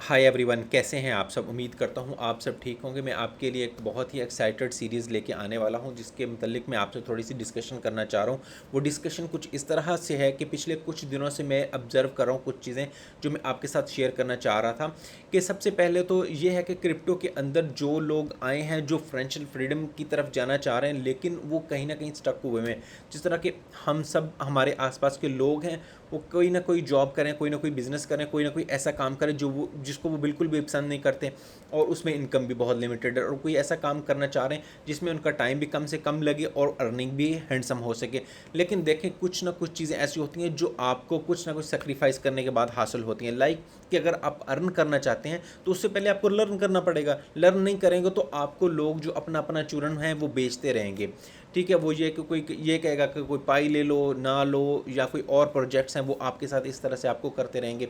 Hi everyone, कैसे हैं आप सब। उम्मीद करता हूँ आप सब ठीक होंगे। मैं आपके लिए एक बहुत ही एक्साइटेड सीरीज़ लेके आने वाला हूँ जिसके मतलब मैं आपसे थोड़ी सी डिस्कशन करना चाह रहा हूँ। वो डिस्कशन कुछ इस तरह से है कि पिछले कुछ दिनों से मैं ऑब्ज़र्व कर रहा हूँ कुछ चीज़ें जो मैं आपके साथ शेयर करना चाह रहा था। कि सबसे पहले तो ये है कि क्रिप्टो के अंदर जो लोग आए हैं, जो फाइनेंशियल फ्रीडम की तरफ जाना चाह रहे हैं, लेकिन वो कहीं ना कहीं स्टक हुए हैं। जिस तरह के हम सब, हमारे आसपास के लोग हैं, वो कोई ना कोई जॉब करें, कोई ना कोई बिजनेस करें, कोई ना कोई ऐसा काम करें जो वो जिसको वो बिल्कुल भी पसंद नहीं करते, और उसमें इनकम भी बहुत लिमिटेड है। और कोई ऐसा काम करना चाह रहे हैं जिसमें उनका टाइम भी कम से कम लगे और अर्निंग भी हैंडसम हो सके। लेकिन देखें, कुछ ना कुछ चीज़ें ऐसी होती हैं जो आपको कुछ ना कुछ सेक्रीफाइस करने के बाद हासिल होती हैं। लाइक कि अगर आप अर्न करना चाहते हैं तो उससे पहले आपको लर्न करना पड़ेगा। लर्न नहीं करेंगे तो आपको लोग जो अपना अपना चूरन है वो बेचते रहेंगे। ठीक है, वो ये कि कोई ये कहेगा कि कोई पाई ले लो ना लो, या कोई और प्रोजेक्ट्स हैं वो आपके साथ इस तरह से आपको करते रहेंगे।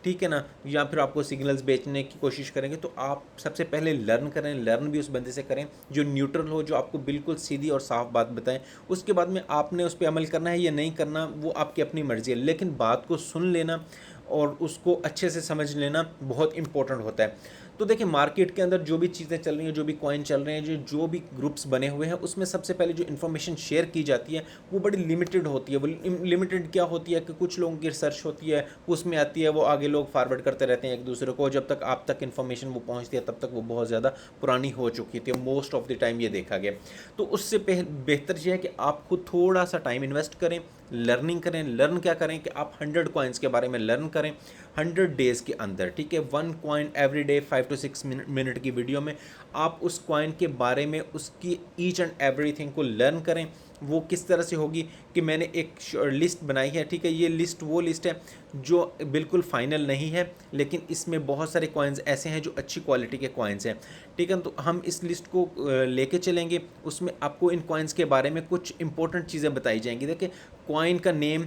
ठीक है ना, या फिर आपको सिग्नल्स बेचने की कोशिश करेंगे। तो आप सबसे पहले लर्न करें, लर्न भी उस बंदे से करें जो न्यूट्रल हो, जो आपको बिल्कुल सीधी और साफ बात बताएं। उसके बाद में आपने उस पर अमल करना है या नहीं करना, वो आपकी अपनी मर्ज़ी है, लेकिन बात को सुन लेना और उसको अच्छे से समझ लेना बहुत इंपॉर्टेंट होता है। तो देखिए, मार्केट के अंदर जो भी चीज़ें चल रही हैं, जो भी कॉइन चल रहे हैं, जो भी ग्रुप्स बने हुए हैं, उसमें सबसे पहले जो इन्फॉर्मेशन शेयर की जाती है वो बड़ी लिमिटेड होती है। वो लिमिटेड क्या होती है कि कुछ लोगों की रिसर्च होती है, उसमें आती है, वो आगे लोग फॉरवर्ड करते रहते हैं एक दूसरे को। जब तक आप तक इन्फॉर्मेशन वो पहुंचती है तब तक वो बहुत ज़्यादा पुरानी हो चुकी थी, मोस्ट ऑफ द टाइम ये देखा गया। तो उससे बेहतर यह है कि आप खुद थोड़ा सा टाइम इन्वेस्ट करें, लर्निंग करें। लर्न क्या करें कि आप 100 कॉइन्स के बारे में लर्न करें 100 डेज़ के अंदर। ठीक है, 1 coin every day 5 to 6 minute की वीडियो में आप उस कॉइन के बारे में, उसकी ईच एंड एवरीथिंग को लर्न करें। वो किस तरह से होगी कि मैंने एक लिस्ट बनाई है। ठीक है, ये लिस्ट वो लिस्ट है जो बिल्कुल फाइनल नहीं है, लेकिन इसमें बहुत सारे कॉइन्स ऐसे हैं जो अच्छी क्वालिटी के कॉइन्स हैं। ठीक है, तो हम इस लिस्ट को लेके चलेंगे। उसमें आपको इन कॉइन्स के बारे में कुछ इंपॉर्टेंट चीज़ें बताई जाएंगी। देखिए, कॉइन का नेम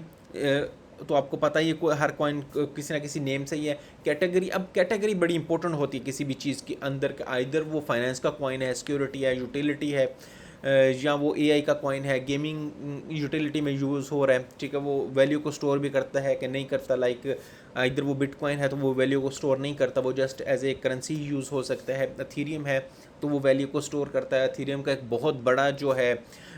तो आपको पता ही है, कोई हर कॉइन किसी ना किसी नेम से ही है। कैटेगरी, अब कैटेगरी बड़ी इंपॉर्टेंट होती है किसी भी चीज़ के अंदर। आइदर वो फाइनेंस का कॉइन है, सिक्योरिटी है, यूटिलिटी है, या वो एआई का कॉइन है, गेमिंग यूटिलिटी में यूज़ हो रहा है। ठीक है, वो वैल्यू को स्टोर भी करता है कि नहीं करता। लाइक इधर वो बिटकॉइन है तो वो वैल्यू को स्टोर नहीं करता, वो just as a currency use हो सकता है। एथीरियम है तो वो वैल्यू को स्टोर करता है। एथीरियम का एक बहुत बड़ा जो है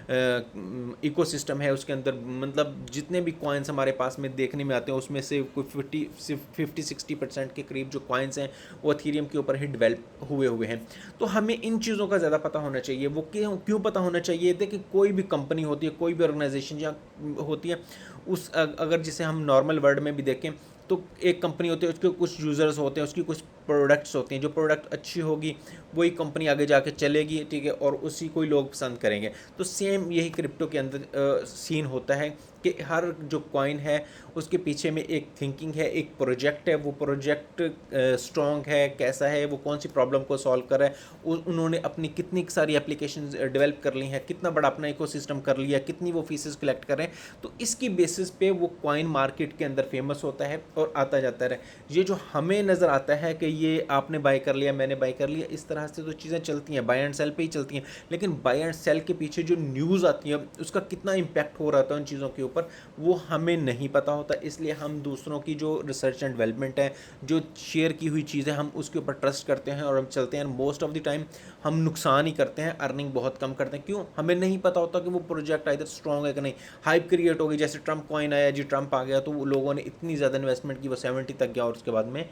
इकोसिस्टम है, उसके अंदर मतलब जितने भी कॉइन्स हमारे पास में देखने में आते हैं उसमें से कोई 50-60% के करीब जो कॉइन्स हैं वो एथीरियम के ऊपर ही डेवलप हुए हैं। तो हमें इन चीज़ों का ज़्यादा पता होना चाहिए। वो क्यों क्यों पता होना चाहिए? देखिए, कोई भी कंपनी होती है, कोई भी ऑर्गेनाइजेशन या होती है, उस अगर जिसे हम नॉर्मल वर्ड में भी देखें तो एक कंपनी होती है, उसके कुछ यूज़र्स होते हैं, उसकी कुछ प्रोडक्ट्स होती हैं। जो प्रोडक्ट अच्छी होगी वही कंपनी आगे जाके चलेगी। ठीक है, और उसी को ही लोग पसंद करेंगे। तो सेम यही क्रिप्टो के अंदर सीन होता है कि हर जो कॉइन है उसके पीछे में एक थिंकिंग है, एक प्रोजेक्ट है। वो प्रोजेक्ट स्ट्रॉन्ग है, कैसा है, वो कौन सी प्रॉब्लम को सॉल्व कर रहा है, उन्होंने अपनी कितनी सारी एप्लीकेशन डेवलप कर ली हैं, कितना बड़ा अपना इकोसिस्टम कर लिया, कितनी वो फीसेस कलेक्ट कर रहे हैं। तो इसकी बेसिस पे वो कॉइन मार्केट के अंदर फेमस होता है और आता जाता है। ये जो हमें नज़र आता है कि ये आपने बाय कर लिया, मैंने बाय कर लिया, इस तरह से तो चीज़ें चलती हैं, बाय एंड सेल पे ही चलती हैं। लेकिन बाय एंड सेल के पीछे जो न्यूज़ आती है उसका कितना इम्पैक्ट हो रहा था उन चीज़ों के ऊपर, वो हमें नहीं पता होता। इसलिए हम दूसरों की जो रिसर्च एंड डेवलपमेंट है, जो शेयर की हुई चीज़ें, हम उसके ऊपर ट्रस्ट करते हैं और हम चलते हैं। मोस्ट ऑफ द टाइम हम नुकसान ही करते हैं, अर्निंग बहुत कम करते हैं। क्यों? हमें नहीं पता होता कि वो प्रोजेक्ट इधर स्ट्रॉन्ग है कि नहीं। हाइप क्रिएट हो गई, जैसे ट्रंप कॉइन आया जी, ट्रंप आ गया तो वो लोगों ने इतनी ज़्यादा इन्वेस्टमेंट की, वो 70 तक गया और उसके बाद में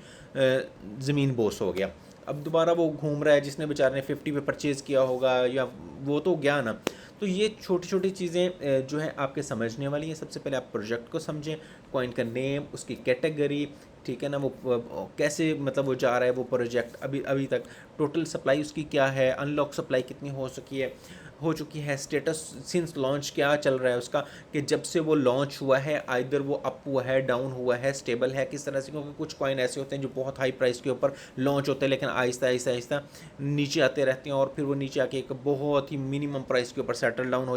ज़मीन बोस हो गया। अब दोबारा वो घूम रहा है, जिसने बेचारे ने 50 पे परचेज़ किया होगा या वो तो गया ना। तो ये छोटी छोटी चीज़ें जो है आपके समझने वाली हैं। सबसे पहले आप प्रोजेक्ट को समझें, कॉइन का नेम, उसकी कैटेगरी, ठीक है ना, वो कैसे मतलब वो जा रहा है वो प्रोजेक्ट अभी अभी तक, टोटल सप्लाई उसकी क्या है, अनलॉक सप्लाई कितनी हो चुकी है, स्टेटस सिंस लॉन्च क्या चल रहा है उसका, कि जब से वो लॉन्च हुआ है आइदर वो अप हुआ है, डाउन हुआ है, स्टेबल है, किस तरह से। क्योंकि कुछ कॉइन ऐसे होते हैं जो बहुत हाई प्राइस के ऊपर लॉन्च होते हैं लेकिन आहिस्ता आहिस्ता आहिस्ता नीचे आते रहते हैं और फिर वो नीचे आके एक बहुत ही मिनिमम प्राइस के ऊपर सेटल डाउन हो